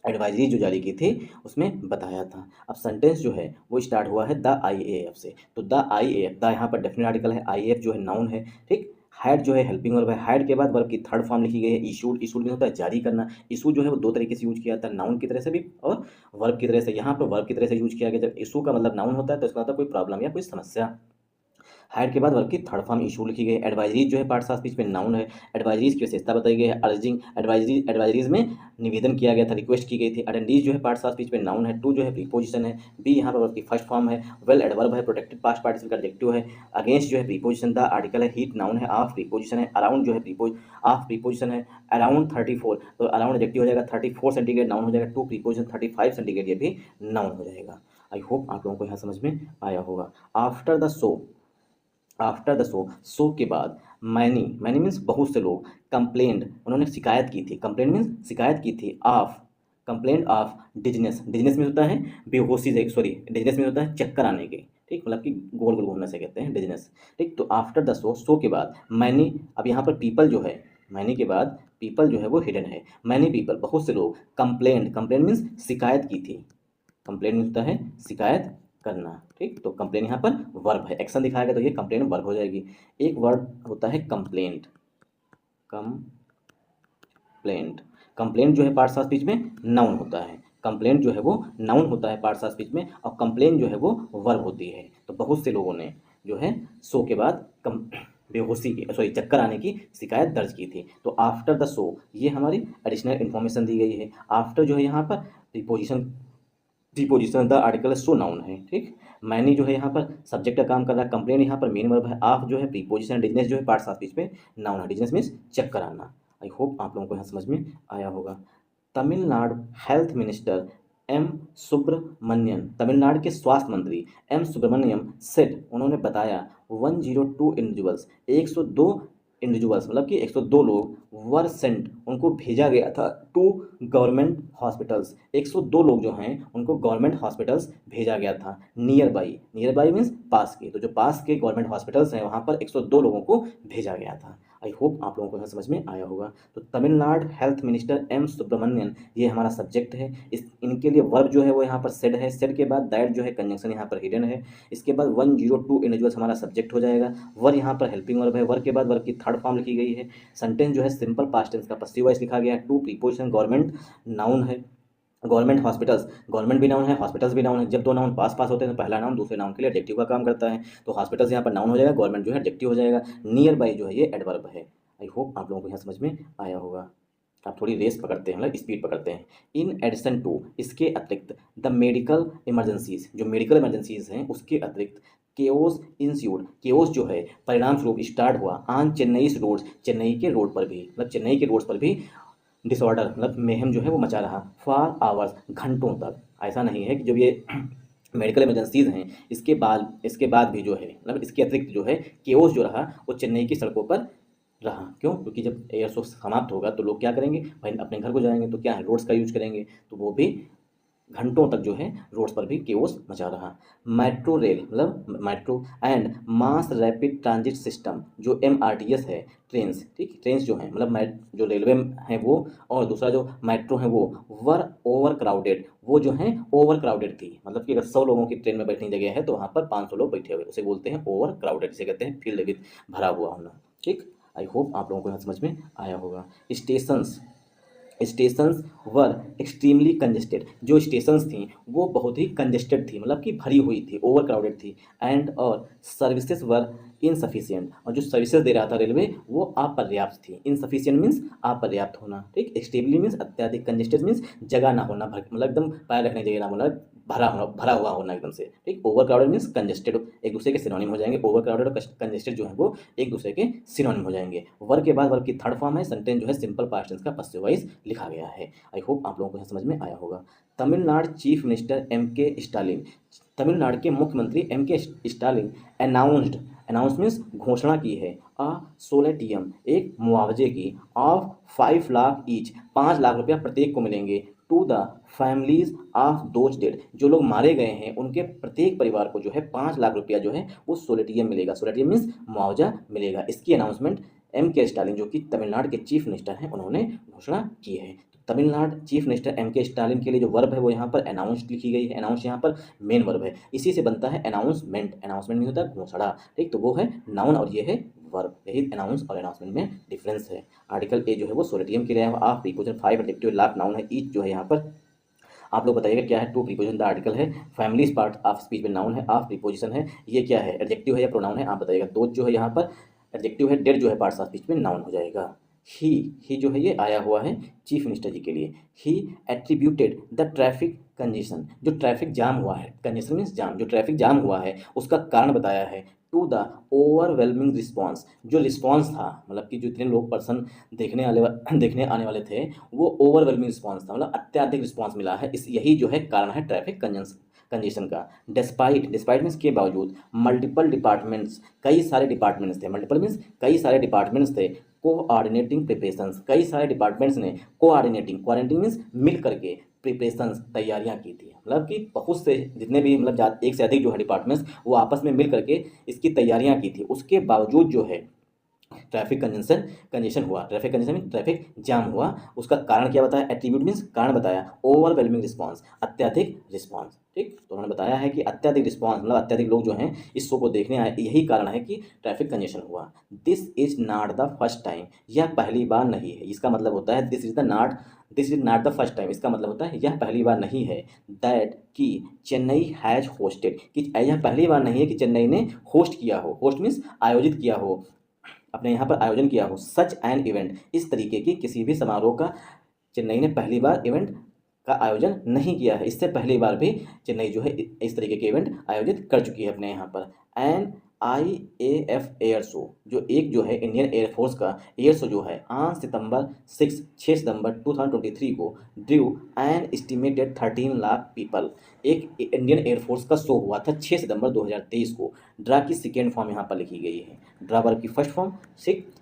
एडवाइजरी जो जारी की थी उसमें बताया था। अब सेंटेंस जो है वो स्टार्ट हुआ है द IAF से। तो द IAF, द यहाँ पर डेफिनेट आर्टिकल है, IAF जो है नाउन है, ठीक। हैड जो है हेल्पिंग वर्ब है। हैड के बाद वर्ब की थर्ड फॉर्म लिखी गई है इशूड। इशूड में होता है जारी करना। इशू जो है वो दो तरीके से यूज किया जाता है, नाउन की तरह से भी और वर्ब की तरह से। यहाँ पर वर्ब की तरह से यूज किया गया। जब इशू का मतलब नाउन होता है तो इसका मतलब कोई प्रॉब्लम या कोई समस्या। हायर के बाद वर्ब की थर्ड फॉर्म इशू लिखी गई है। एडवाइजरीज जो है पार्ट्स ऑफ स्पीच में नाउन है। एडवाइजरीज की विशेषता बताई गई है। अर्जिंग, एडवाइजरीज में निवेदन किया गया था, रिक्वेस्ट की गई थी। अटेंडीज जो है पार्ट्स ऑफ स्पीच में नाउन है। टू जो है प्रीपोजिशन है। बी यहाँ पर वर्ब की फर्स्ट फॉर्म है। वेल एडवर्ब है। प्रोटेक्टेड पास्ट पार्टिसिपल का एडजेक्टिव है। अगेंस्ट जो है प्रीपोजिशन, द आर्टिकल है। हीट नाउन है। ऑफ प्रीपोजिशन है। अराउंड जो है ऑफ प्रीपोजिशन है। अराउंड 34, तो अराउंड एडजेक्टिव हो जाएगा। 34 सेंटीग्रेड नाउन हो जाएगा। टू प्रीपोजिशन 35 सेंटीग्रेड ये भी नाउन हो जाएगा। आई होप आप लोगों को यहाँ समझ में आया होगा। After the show, after the show, show के बाद। मैनी, मैनी मीन्स बहुत से लोग। कंप्लेंट, उन्होंने शिकायत की थी। कंप्लेंट मीन्स शिकायत की थी। Of, complaint of dizziness. Dizziness में होता है बेहोशी से, सॉरी, डिजनेस में होता है चक्कर आने के, ठीक, मतलब कि गोल गोल घूमने से कहते हैं डिजनेस, ठीक। तो आफ्टर द शो, शो के बाद मैनी। अब यहाँ पर पीपल जो है, मैनी के बाद पीपल जो है वो हिडन है। मैनी पीपल, बहुत से लोग। कंप्लेंट, कंप्लेंट मीन्स शिकायत की थी। कंप्लेंट मीन्स होता है शिकायत करना, ठीक। तो कंप्लेन यहाँ पर वर्ब है, एक्शन दिखाया गया तो ये कंप्लेन वर्ब हो जाएगी। एक वर्ड होता है कंप्लेंट, कंप्लेंट। कंप्लेंट जो है पार्ट्स ऑफ स्पीच में नाउन होता है, कंप्लेंट जो है वो नाउन होता है पार्ट्स ऑफ स्पीच में, और कंप्लेन जो है वो वर्ब होती है। तो बहुत से लोगों ने जो है शो के बाद बेहोशी की चक्कर आने की शिकायत दर्ज की थी। तो आफ्टर द शो ये हमारी एडिशनल इन्फॉर्मेशन दी गई है। आफ्टर जो है यहाँ पर preposition the article show noun है, ठीक। मैनी जो है यहाँ पर सब्जेक्ट का काम कर रहा है, कंप्लेन यहाँ पर मेन वर्ब है, ऑफ जो है प्रीपोजिशन, डिजनेस जो है पार्ट्स ऑफ स्पीच में नाउन है, डिजनेस मीन्स चक्कर आना। आई होप आप लोगों को यहाँ समझ में आया होगा। Tamil Nadu health minister M Subramaniam, Tamil Nadu के स्वास्थ्य मंत्री एम सुब्रमण्यम सेड, उन्होंने बताया 102 इंडिविजुअल्स, 102 इंडिविजुअल्स मतलब कि 102 लोग वर सेंट, उनको भेजा गया था टू गवर्नमेंट हॉस्पिटल्स। 102 लोग जो हैं उनको गवर्नमेंट हॉस्पिटल्स भेजा गया था। नियर बाई मीन्स पास के, तो जो पास के गवर्नमेंट हॉस्पिटल्स हैं वहाँ पर 102 लोगों को भेजा गया था। आई होप आप लोगों को यहाँ समझ में आया होगा। तो Tamil Nadu health minister M Subramanian ये हमारा सब्जेक्ट है। इनके लिए वर्ब जो है वो यहाँ पर सेड है, सेड के बाद दैट जो है कंजंक्शन यहाँ पर हिडन है। इसके बाद 102 इंडिविजुअल्स हमारा सब्जेक्ट हो जाएगा। वर्ब यहाँ पर हेल्पिंग वर्ब है, वर्ब के बाद वर्ब की थर्ड फॉर्म लिखी गई है। सेंटेंस जो है सिंपल पास्ट टेंस का पसिव वॉइस लिखा गया है। टू प्रीपोजिशन गवर्नमेंट नाउन है, गवर्नमेंट हॉस्पिटल्स, गवर्नमेंट भी नाउन है, हॉस्पिटल्स भी नाउन है। जब दो नाउन पास होते हैं तो पहला नाउन दूसरे नाउन के लिए एडजेक्टिव का काम करता है। तो हॉस्पिटल्स यहाँ पर नाउन हो जाएगा, गवर्नमेंट जो है एडजेक्टिव हो जाएगा। नियर बाई जो है ये एडवर्ब है। आई होप आप लोगों को यहाँ समझ में आया होगा। आप थोड़ी रेस पकड़ते हैं, मतलब स्पीड पकड़ते हैं। इन एडिशन टू, इसके अतिरिक्त, द मेडिकल इमरजेंसीज, जो मेडिकल इमरजेंसीज हैं उसके अतिरिक्त, केओस इंस्यूड, केओस जो है परिणाम स्वरूप स्टार्ट हुआ ऑन चेन्नई रोड, चेन्नई के रोड पर भी, मतलब चेन्नई के रोड पर भी डिसऑर्डर मतलब मेहम जो है वो मचा रहा फॉर आवर्स, घंटों तक। ऐसा नहीं है कि जब ये मेडिकल इमरजेंसीज हैं इसके बाद भी जो है मतलब इसके अतिरिक्त जो है केओस जो रहा वो चेन्नई की सड़कों पर रहा। क्यों? क्योंकि जब एयर शो समाप्त होगा तो लोग क्या करेंगे भाई, अपने घर को जाएंगे तो क्या है रोड्स का यूज करेंगे, तो वो भी घंटों तक जो है रोड्स पर भी केओस मचा रहा। मेट्रो रेल मतलब metro and mass rapid transit system, जो MRTS है, ट्रेन्स, ठीक, ट्रेन्स जो हैं मतलब जो रेलवे हैं वो, और दूसरा जो मेट्रो है वो वर ओवर क्राउडेड, वो जो है ओवर क्राउडेड थी। मतलब कि अगर 100 लोगों की ट्रेन में बैठने की जगह है तो वहाँ पर 500 लोग बैठे हुए, उसे बोलते हैं ओवर क्राउडेड, जिसे कहते हैं फील्ड विद भरा हुआ होना, ठीक। आई होप आप लोगों को यहाँ समझ में आया होगा। स्टेशंस वर एक्सट्रीमली कंजेस्टेड, जो स्टेशंस थी वो बहुत ही कंजेस्टेड थी, मतलब कि भरी हुई थी, ओवर क्राउडेड थी। एंड और सर्विसेज वर इनसफिशिएंट, और जो सर्विसेज दे रहा था रेलवे वो अपर्याप्त थी। इनसफिशिएंट मीन्स अपर्याप्त होना, ठीक। एक्सट्रीमली मीन्स अत्याधिक, कंजेस्टेड मीन्स जगह ना होना, मतलब एकदम पैर रखने की जगह ना होना, भरा हुआ होना एकदम से, ठीक। ओवर क्राउडेड मीन्स कंजेस्टेड, एक दूसरे के सिनोनिम हो जाएंगे। ओवर क्राउडेड और कंजेस्टेड जो है वो एक दूसरे के सिनोनिम हो जाएंगे। वर्ब के बाद वर्ब की थर्ड फॉर्म है, सेंटेंस जो है सिंपल पास्ट टेंस का पसिव वॉइस लिखा गया है। आई होप आप लोगों को समझ में आया होगा। Tamil Nadu chief minister M.K. Stalin, Tamil Nadu के मुख्यमंत्री M.K. स्टालिन अनाउंस मीन्स घोषणा की है, अ सोलेटियम, एक मुआवजे की, ऑफ 5 लाख ईच, 5 लाख रुपया प्रत्येक को मिलेंगे, to the families of those dead, जो लोग मारे गए हैं उनके प्रत्येक परिवार को जो है 5 लाख रुपया जो है वो सोलेटियम मिलेगा। सोलेटियम मीन्स मुआवजा मिलेगा। इसकी अनाउंसमेंट M.K. स्टालिन जो कि तमिलनाडु के चीफ मिनिस्टर हैं उन्होंने घोषणा की है। Tamil Nadu chief minister M.K. Stalin के लिए जो वर्ब है वो यहाँ पर अनाउंस लिखी गई है। अनाउंस यहाँ पर मेन वर्ब है, इसी से बनता है अनाउंसमेंट। अनाउंसमेंट मीन होता है घोषणा, ठीक, तो वो है नाउन और ये है वर्ब। यही अनाउंस और अनाउंसमेंट में डिफरेंस है। आर्टिकल ए जो है वो सोलेटियम के लिए है, of preposition 5 adjective lakh noun है, ईच जो है यहाँ पर आप लोग बताइएगा क्या है। टू प्रीपोजिशन द आर्टिकल है, फैमिलीज पार्ट ऑफ स्पीच में नाउन है, ऑफ प्रीपोजिशन है, ये क्या है एडजेक्टिव है या प्रोनाउन है आप बताइएगा। दो जो है यहाँ पर एडजेक्टिव है, डेड जो है पार्ट्स ऑफ स्पीच में नाउन हो जाएगा। ही जो है ये आया हुआ है चीफ मिनिस्टर जी के लिए। ही एट्रीब्यूटेड द ट्रैफिक कंजेशन, जो ट्रैफिक जाम हुआ है, कंजेशन मीन्स जाम, जो ट्रैफिक जाम हुआ है उसका कारण बताया है, टू द ओवरवेलमिंग रिस्पॉन्स, जो रिस्पॉन्स था मतलब कि जो इतने लोग पर्सन देखने आने वाले थे वो ओवरवेलमिंग रिस्पॉन्स था, मतलब अत्यधिक रिस्पॉन्स मिला है। यही जो है कारण है ट्रैफिक कंजेशन का। डिस्पाइट मीन्स के बावजूद, मल्टीपल डिपार्टमेंट्स, कई सारे डिपार्टमेंट्स थे, मल्टीपल मीन्स कई सारे डिपार्टमेंट्स थे, कोऑर्डिनेटिंग प्रिपरेशंस, कई सारे डिपार्टमेंट्स ने कोऑर्डिनेटिंग मीन्स मिल करके प्रिपरेशंस तैयारियां की थी, मतलब कि बहुत से जितने भी मतलब एक से अधिक जो है डिपार्टमेंट्स वो आपस में मिल करके इसकी तैयारियां की थी। उसके बावजूद जो है ट्रैफिक कंजेशन हुआ। Traffic congestion mean traffic jam हुआ। उसका कारण क्या बताया? एट्रीब्यूट मीन्स कारण बताया। ओवरवेलमिंग रिस्पॉन्स, अत्यधिक रिस्पॉन्स। ठीक, तो उन्होंने बताया है कि अत्यधिक रिस्पॉन्स मतलब अत्यधिक लोग जो हैं इस शो को देखने आए, यही कारण है कि ट्रैफिक कंजेशन हुआ। This is not the first time, यह पहली बार नहीं है। इसका मतलब होता है this is not the first time, इसका मतलब होता है यह पहली बार नहीं है। दैट कि चेन्नई हैज होस्टेड, कि यह पहली बार नहीं है कि चेन्नई ने होस्ट किया हो। होस्ट मीन्स आयोजित किया हो, अपने यहाँ पर आयोजन किया हो। सच एन इवेंट, इस तरीके की किसी भी समारोह का चेन्नई ने पहली बार इवेंट का आयोजन नहीं किया है। इससे पहली बार भी चेन्नई जो है इस तरीके के इवेंट आयोजित कर चुकी है अपने यहाँ पर। एन IAF एयर शो, जो एक जो है इंडियन एयरफोर्स का एयर शो जो है 6 सितंबर 2023 को Drew an estimated 13 lakh people. एक इंडियन एयरफोर्स का शो हुआ था 6 सितंबर 2023 को। ड्रा की सेकेंड फॉर्म यहाँ पर लिखी गई है, ड्रा वर्ब की first form,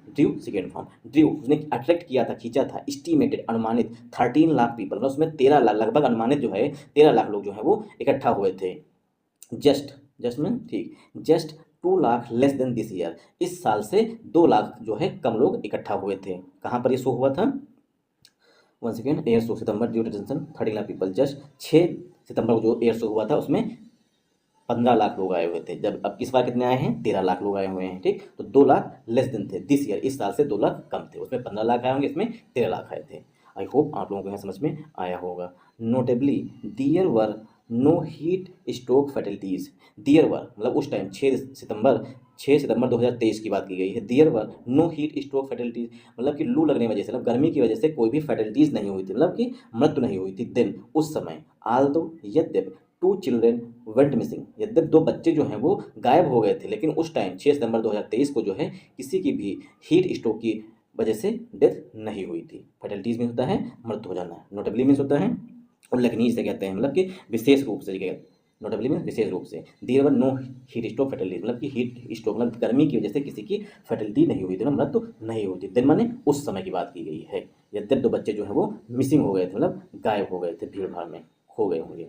Drew second form. Drew उसने अट्रैक्ट किया था, खींचा था, एस्टिमेटेड अनुमानित 13 लाख पीपल, मतलब उसमें 13 लाख लगभग अनुमानित जो है 13 लाख लोग जो है वो इकट्ठा हुए थे। जस्ट में ठीक, just 2 lakh less than this year, इस साल से 2 लाख जो है कम लोग इकट्ठा हुए थे। कहाँ पर ये शो हुआ था? One second, air show September due detention 13 lakh people. Just 6 सितंबर को जो एयर शो हुआ था उसमें 15 लाख लोग आए हुए थे। जब अब इस बार कितने आए हैं? 13 लाख लोग आए हुए हैं। ठीक, तो 2 लाख लेस देन थे दिस ईयर, इस साल से 2 लाख कम थे। उसमें 15 लाख आए होंगे, इसमें 13 लाख आए थे। आई होप आप लोगों को यहाँ समझ में आया होगा। Notably there were no heat stroke fatalities. There were मतलब उस टाइम 6 सितंबर 2023 की बात की गई है। दियर वर नो हीट स्ट्रोक फैटलिटीज़, मतलब कि लू लगने की वजह से, मतलब गर्मी की वजह से कोई भी फैटलिटीज़ नहीं हुई थी, मतलब कि मृत्यु नहीं हुई थी। देन उस समय, आल्दो यद्यप 2 चिल्ड्रेन वेंट मिसिंग, यद्यप 2 बच्चे जो हैं वो गायब हो गए थे, लेकिन उस टाइम 6 सितंबर 2023 को जो है किसी की भी हीट स्ट्रोक की वजह से डेथ नहीं हुई थी। फैटलिटीज़ में होता है मृत्यु हो जाना, नोटेबली मीन्स होता है उल्लेखनीय से कहते हैं, मतलब कि विशेष रूप से जगह। नोटेबली मीन्स विशेष रूप से। There were no heat stroke fatalities, मतलब कि हीट स्ट्रोक मतलब गर्मी की वजह से किसी की फैटलिटी नहीं हुई थी, ना मृत्यु नहीं हुई थी। देन माने उस समय की बात की गई है। यद्यप 2 बच्चे जो है वो मिसिंग हो गए थे, मतलब गायब हो गए थे, भीड़ भाड़ में खो गए होंगे।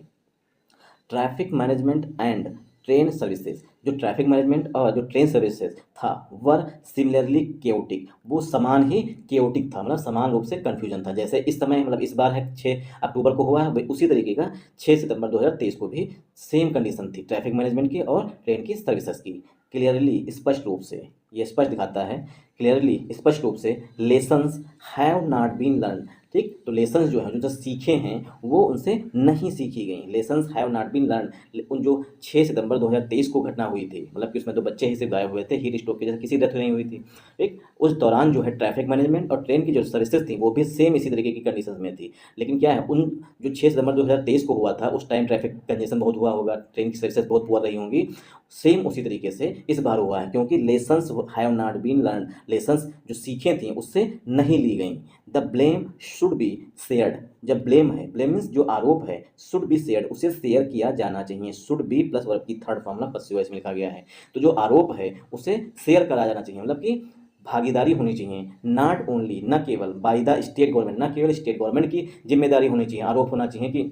Traffic management and train services, जो ट्रैफिक मैनेजमेंट और जो ट्रेन सर्विसेज था वर सिमिलरली केओटिक, वो समान ही केओटिक था, मतलब समान रूप से कन्फ्यूजन था। जैसे इस समय मतलब इस बार है 6 अक्टूबर को हुआ है, उसी तरीके का 6 सितंबर 2023 को भी सेम कंडीशन थी ट्रैफिक मैनेजमेंट की और ट्रेन की सर्विसेज की। क्लियरली स्पष्ट रूप से, ये स्पष्ट दिखाता है, क्लियरली स्पष्ट रूप से, lessons have not been learn. ठीक, तो लेसन्स जो है जो सीखे हैं वो उनसे नहीं सीखी गई। Lessons have not been learn, उन जो 6 सितंबर 2023 को घटना हुई थी, मतलब कि उसमें 2 बच्चे ही से गायब हुए थे, हीट स्ट्रोक की वजह से किसी डेथ नहीं हुई थी। ठीक, उस दौरान जो है ट्रैफिक मैनेजमेंट और ट्रेन की जो सर्विसेज थी वो भी सेम इसी तरीके की कंडीशन में थी। लेकिन क्या है, उन जो 6 सितंबर 2023 को हुआ था उस टाइम ट्रैफिक कंजेशन बहुत हुआ होगा, ट्रेन की सर्विसेज बहुत पुअर रही होंगी। सेम उसी तरीके से इस बार हुआ है, क्योंकि lessons have not been learn, lessons जो सीखे थी उससे नहीं ली गई। The blame should be shared, जब ब्लेम है, ब्लेम मीन्स जो आरोप है, शुड बी शेयर्ड उसे शेयर किया जाना चाहिए। शुड बी प्लस वर्ब की थर्ड फॉर्म पस्सिव वॉइस में लिखा गया है। तो जो आरोप है उसे शेयर करा जाना चाहिए, मतलब कि भागीदारी होनी चाहिए। नॉट ओनली, न केवल, बाई द स्टेट गवर्नमेंट, न केवल स्टेट गवर्नमेंट की जिम्मेदारी होनी चाहिए, आरोप होना चाहिए कि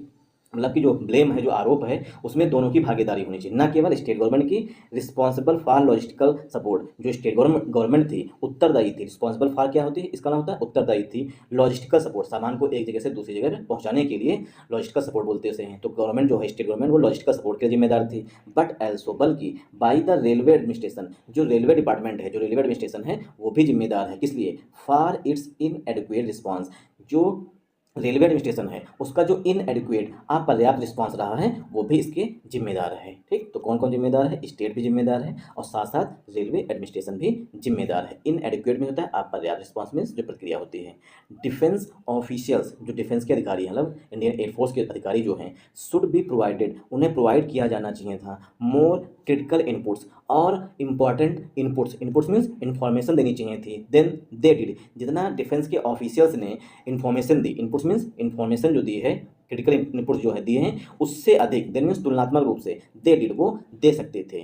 मतलब कि जो ब्लेम है, जो आरोप है, उसमें दोनों की भागीदारी होनी चाहिए, ना केवल स्टेट गवर्नमेंट की। रिस्पॉन्सिबल फॉर लॉजिस्टिकल सपोर्ट, जो स्टेट गवर्नमेंट थी उत्तरदायी थी। रिस्पॉन्सिबल फॉर क्या होती है, इसका नाम होता है उत्तरदायी थी। लॉजिस्टिकल सपोर्ट, सामान को एक जगह से दूसरी जगह पर पहुंचाने के लिए लॉजिस्टिकल सपोर्ट बोलते हैं। तो गवर्नमेंट जो है, स्टेट गवर्नमेंट, वो लॉजिस्टिकल सपोर्ट के लिए जिम्मेदार थी। बट एल्सो, बल्कि, बाई द रेलवे एडमिनिस्ट्रेशन, जो रेलवे डिपार्टमेंट है, जो रेलवे एडमिनिस्ट्रेशन है, वो भी जिम्मेदार है। किस लिए? फॉर इट्स इनएडिक्वेट रिस्पॉन्स, जो रेलवे एडमिनिस्ट्रेशन है उसका जो इनएडिक्वेट, अपर्याप्त रिस्पांस रहा है, वो भी इसके जिम्मेदार है। ठीक, तो कौन कौन जिम्मेदार है? स्टेट भी जिम्मेदार है और साथ साथ रेलवे एडमिनिस्ट्रेशन भी जिम्मेदार है। इनएडिक्वेट में होता है अपर्याप्त रिस्पांस मीन्स जो प्रक्रिया होती है। डिफेंस ऑफिशियल्स, जो डिफेंस के अधिकारी हैं, मतलब इंडियन एयरफोर्स के अधिकारी जो हैं, शुड बी प्रोवाइडेड, उन्हें प्रोवाइड किया जाना चाहिए था मोर क्रिटिकल इनपुट्स, और इम्पॉर्टेंट इनपुट्स मीन्स इन्फॉर्मेशन देनी चाहिए थी। देन दे डिड, जितना डिफेंस के ऑफिशियल्स ने इन्फॉर्मेशन दी, इनपुट्स मीन्स इन्फॉर्मेशन जो दी है, क्रिटिकल इनपुट्स जो है दिए हैं, उससे अधिक, देन मीन्स तुलनात्मक रूप से, दे डिड वो दे सकते थे।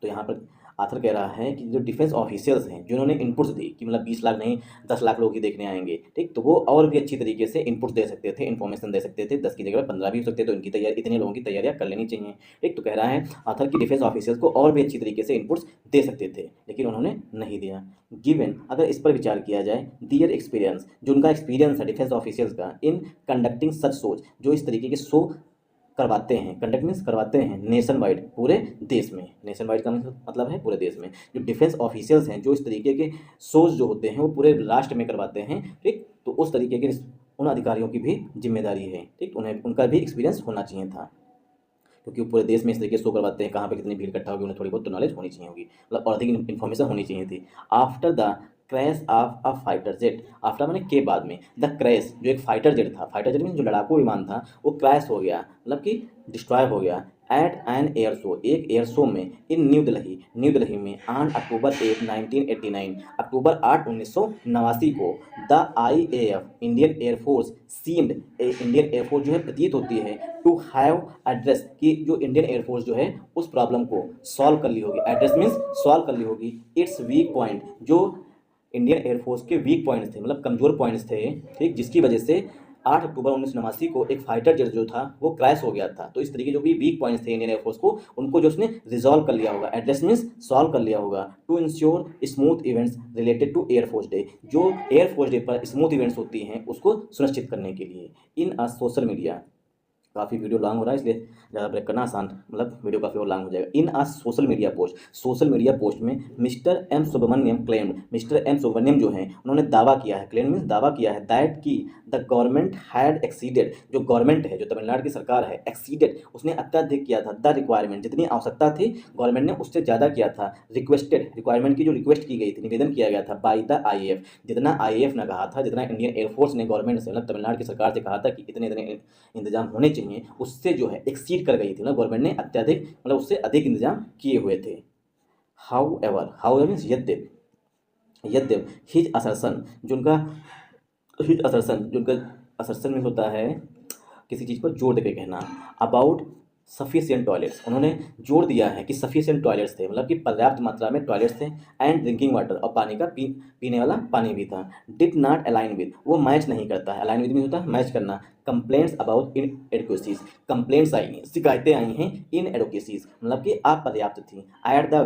तो यहाँ पर आथर कह रहा है कि जो डिफेंस ऑफिसर्स हैं जिन्होंने इनपुट्स दी कि मतलब 20 लाख नहीं 10 लाख लोग ही देखने आएंगे, ठीक, तो वो और भी अच्छी तरीके से इनपुट्स दे सकते थे, इन्फॉर्मेशन दे सकते थे, 10 की जगह 15 भी हो सकते, तो इनकी तैयारी इतने लोगों की तैयारियां कर लेनी चाहिए, ठीक। तो कह रहा है आथर की डिफेंस ऑफिसर्स को और भी अच्छी तरीके से इनपुट्स दे सकते थे, लेकिन उन्होंने नहीं दिया। गिवन, अगर इस पर विचार किया जाए, दियर एक्सपीरियंस, जो उनका एक्सपीरियंस है डिफेंस ऑफिसर्स का इन कंडक्टिंग सच शोज, जो इस तरीके के शो करवाते हैं, कंडक्ट मीन्स करवाते हैं नेशन वाइड, पूरे देश में, नेशन वाइड का मतलब है पूरे देश में, जो डिफेंस ऑफिशियल्स हैं जो इस तरीके के शोज जो होते हैं वो पूरे राष्ट्र में करवाते हैं, ठीक, तो उस तरीके के उन अधिकारियों की भी जिम्मेदारी है, ठीक, उन्हें उनका भी एक्सपीरियंस होना चाहिए था, क्योंकि वो पूरे देश में इस तरीके से शो करवाते हैं, कहाँ पे कितनी भीड़ इकट्ठा होगी, उन्हें थोड़ी बहुत तो नॉलेज होनी चाहिए होगी, मतलब और अधिक इन्फॉर्मेशन होनी चाहिए थी। After the crash of a fighter jet, after मैंने के बाद में, द क्रैश, जो एक फाइटर जेट था, फाइटर जेट मीन जो लड़ाकू विमान था, वो क्रैश हो गया, मतलब कि डिस्ट्रॉय हो गया, एट एन एयर शो, एक एयर शो में, इन न्यू दिल्ली, न्यू दिल्ली में, ऑन अक्टूबर 8 1989, अक्टूबर 8 1989 को, the IAF, Indian air force, seemed, Indian air force जो है प्रतीत होती है, टू हैव एड्रेस, कि जो इंडियन एयरफोर्स जो है उस प्रॉब्लम को सॉल्व कर ली होगी, एड्रेस मीन्स सॉल्व कर ली होगी, इट्स वीक पॉइंट, जो इंडियन एयरफोर्स के वीक पॉइंट्स थे, मतलब कमजोर पॉइंट्स थे, ठीक, जिसकी वजह से 8 अक्टूबर 1989 को एक फाइटर जेट जो था वो क्रैश हो गया था, तो इस तरीके जो भी वीक पॉइंट्स थे इंडियन एयरफोर्स को, उनको जो उसने रिजॉल्व कर लिया होगा, एड्रेस मीन्स सॉल्व कर लिया होगा, to ensure smooth events related to Air Force Day, जो एयरफोर्स डे पर स्मूथ इवेंट्स होती हैं उसको सुनिश्चित करने के लिए। इन अ सोशल मीडिया, काफ़ी वीडियो लॉन्ग हो रहा है इसलिए ज़्यादा ब्रेक करना आसान, मतलब वीडियो काफ़ी और लॉन्ग हो जाएगा। In uh social media post, social media post में mister M Subramaniam claimed, mister M Subramaniam जो हैं उन्होंने दावा किया है, क्लेम मीन्स दावा किया है, दैट की द गवर्नमेंट हैड एक्सीडेड, जो गवर्नमेंट है, जो तमिलनाडु की सरकार है, एक्सीडेड, उसने अत्यधिक किया था, द रिक्वायरमेंट, जितनी आवश्यकता थी गवर्नमेंट ने उससे ज़्यादा किया था, रिक्वेस्टेड, रिक्वायरमेंट की जो रिक्वेस्ट की गई थी, निवेदन किया गया था, बाई द IAF, जितना IAF ने कहा था, जितना इंडियन एयरफोर्स ने गवर्नमेंट से, मतलब तमिलनाडु की सरकार से कहा था कि इतने इतने इंतजाम होने चाहिए, उससे जो है एक्सीड कर गई थी ना गवर्नमेंट ने, अत्यधिक मतलब उससे अधिक इंतजाम किए हुए थे। हाउ एवर मीन्स यद्यप, यद्यप हिज असर्सन, जो उनका हिज असर्सन, जो उनका असर्सन में होता है किसी चीज़ पर जोर देकर कहना, अबाउट सफिशिएंट टॉयलेट्स, उन्होंने जोर दिया है कि सफिशिएंट टॉयलेट्स थे, मतलब कि पर्याप्त मात्रा में टॉयलेट्स थे, एंड ड्रिंकिंग वाटर, और पानी का पीने वाला पानी भी था, डिड नॉट अलाइन विद, वो मैच नहीं करता है, अलाइन विद में होता है मैच करना, कंप्लेंट्स अबाउट इन एडुकेसीज, कंप्लेंट्स आई हैं, शिकायतें आई हैं, इन एडुकेसीज मतलब कि अपर्याप्त थी, एट द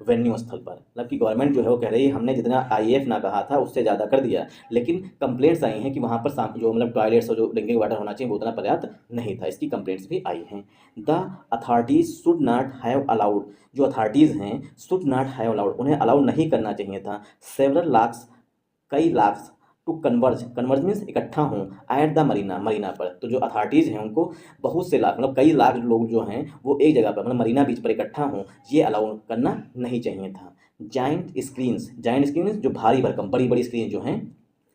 वेन्यू स्थल पर, मतलब कि गवर्नमेंट जो है वो कह रही है हमने जितना IAF ना कहा था उससे ज़्यादा कर दिया, लेकिन कंप्लेंट्स आई हैं कि वहाँ पर जो मतलब टॉयलेट्स और जो ड्रिंकिंग वाटर होना चाहिए वो उतना पर्याप्त नहीं था, इसकी कंप्लेंट्स भी आई हैं। The authorities should not have allowed, जो अथॉरिटीज़ हैं शुड नॉट हैव अलाउड, उन्हें अलाउ नहीं करना चाहिए था, सेवरल लाख्स, कई लाख, टू कन्वर्ज मीन्स इकट्ठा हों, एट द मरीना पर, तो जो अथॉरिटीज़ हैं उनको बहुत से लाख, मतलब कई लाख लोग जो हैं वो एक जगह पर, मतलब मरीना बीच पर इकट्ठा हों, ये अलाउ करना नहीं चाहिए था। जाइंट स्क्रीन्स जो भारी भरकम बड़ी बड़ी स्क्रीन जो हैं,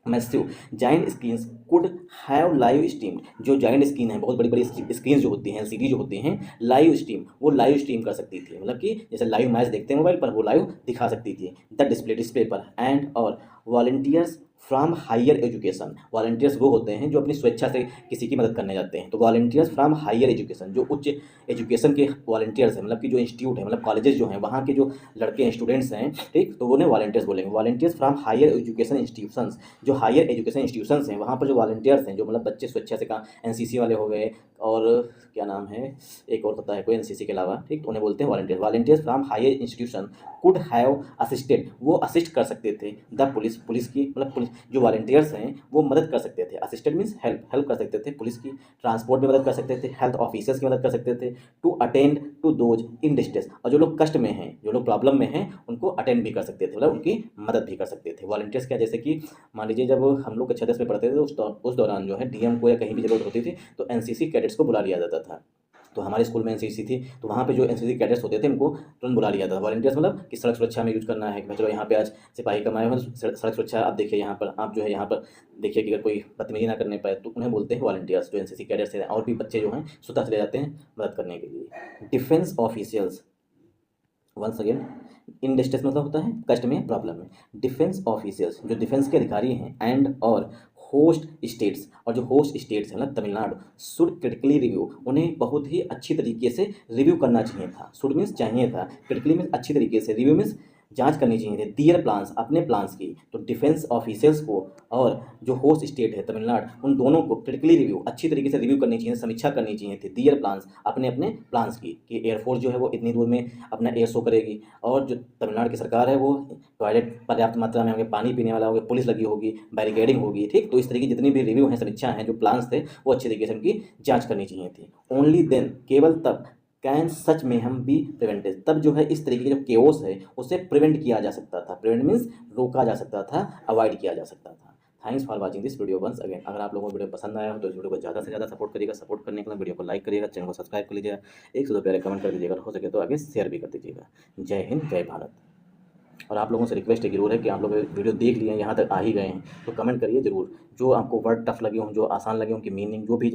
massive giant screens could have live stream, जो जाइंट स्क्रीन है बहुत बड़ी बड़ी स्क्रीन जो होती हैं, LCD जो होती हैं, लाइव स्ट्रीम, वो लाइव स्ट्रीम कर सकती थी, मतलब कि जैसे लाइव मैच देखते हैं मोबाइल पर वो लाइव दिखा सकती थी, द डिस्प्ले पर, एंड और volunteers from higher education, volunteers वो होते हैं जो अपनी स्वेच्छा से किसी की मदद करने जाते हैं, तो वॉलंटियर्स फ्रॉम हायर एजुकेशन, जो उच्च एजुकेशन के वॉलंटियर्स हैं, मतलब कि जो इंस्टीट्यूट है, मतलब कॉलेजेस जो हैं वहाँ के जो लड़के हैं स्टूडेंट्स हैं, ठीक, तो उन्हें वॉलंटियर्स बोलेंगे, volunteers from higher education institutions, जो हायर एजुकेशन इंस्टीट्यूशंस हैं वहाँ पर जो वॉलंटियर्स हैं, जो मतलब बच्चे स्वेच्छा से NCC वाले हो गए, और क्या नाम है एक और पता है कोई NCC के अलावा, ठीक, तो उन्हें बोलते हैं volunteers from higher institution could have assisted, वो असिस्ट कर सकते थे, द पुलिस की, मतलब पुलिस जो वॉलंटियर्स हैं वो मदद कर सकते थे, असिस्टेड मीन्स हेल्प कर सकते थे पुलिस की, ट्रांसपोर्ट में मदद कर सकते थे, हेल्थ ऑफिसर्स की मदद कर सकते थे, to attend to those in distress, और जो लोग कष्ट में हैं, जो लोग प्रॉब्लम में हैं उनको अटेंड भी कर सकते थे, मतलब उनकी मदद भी कर सकते थे। वॉलंटियर्स क्या, जैसे कि मान लीजिए जब हम लोग कक्षा 10 में पढ़ते थे उस दौरान जो है DM को या कहीं भी जरूरत होती थी तो NCC कैडेट्स को बुला लिया जाता था, तो हमारे स्कूल में NCC थी, तो वहाँ पे जो NCC कैडेट्स होते थे उनको तुरंत बुला लिया था। वॉलंटियर्स मतलब कि सड़क सुरक्षा में यूज करना है, कि चलो यहाँ पे आज सिपाही कमाए हुए सड़क सुरक्षा, आप देखिए यहाँ पर, आप जो है यहाँ पर देखिए कि अगर कोई बदतमीजी ना करने पाए तो उन्हें बोलते हैं वॉलंटियर्स, जो NCC कैडेट्स हैं, और भी बच्चे जो हैं स्वतः चले जाते हैं मदद करने के लिए। Defence officials, once again in distress मतलब होता है कष्ट में, प्रॉब्लम में, डिफेंस ऑफिसर्स जो डिफेंस के अधिकारी हैं, एंड और होस्ट स्टेट्स, और जो होस्ट स्टेट्स है ना तमिलनाडु, शुड क्रिटिकली रिव्यू, उन्हें बहुत ही अच्छी तरीके से रिव्यू करना चाहिए था। शुड मीन्स चाहिए था, क्रिटिकली मीन्स अच्छी तरीके से, रिव्यू मीन्स जांच करनी चाहिए थी दियर प्लान्स, अपने प्लान्स की। तो डिफेंस ऑफिसर्स को और जो होस्ट स्टेट है तमिलनाडु, उन दोनों को क्रिटिकली रिव्यू, अच्छी तरीके से रिव्यू करनी चाहिए, समीक्षा करनी चाहिए थी दियर प्लान्स, अपने अपने प्लान्स की, कि एयरफोर्स जो है वो इतनी दूर में अपना एयर शो करेगी, और जो तमिलनाडु की सरकार है वो टॉयलेट पर्याप्त मात्रा में होंगे, पानी पीने वाला होगा, पुलिस लगी होगी, बैरिकेडिंग होगी, ठीक। तो इस तरीके जितनी भी रिव्यू हैं, समीक्षा हैं, जो प्लान्स थे, वो अच्छी तरीके से उनकी जांच करनी चाहिए थी। ओनली देन, केवल तब, कैन सच में हम भी प्रिवेंटेड, तब जो है इस तरीके के जो केओस है उसे प्रिवेंट किया जा सकता था। प्रिवेंट मीन्स रोका जा सकता था, अवॉइड किया जा सकता था। Thanks for watching this video once again. अगर आप लोगों को वीडियो पसंद आया हो तो इस वीडियो को ज़्यादा से ज़्यादा सपोर्ट करिएगा। सपोर्ट करने के लिए वीडियो को लाइक करिएगा, चैनल को सब्सक्राइब कर लीजिएगा, एक से दो प्यारे कमेंट कर दीजिएगा, हो सके तो आगे शेयर भी कर दीजिएगा। जय हिंद, जय भारत। और आप लोगों से रिक्वेस्ट जरूर है कि आप लोग वीडियो देख लिए हैं, यहाँ तक आ ही गए हैं, तो कमेंट करिए ज़रूर, जो आपको वर्ड टफ लगे हों, जो आसान लगे, उनकी मीनिंग जो भी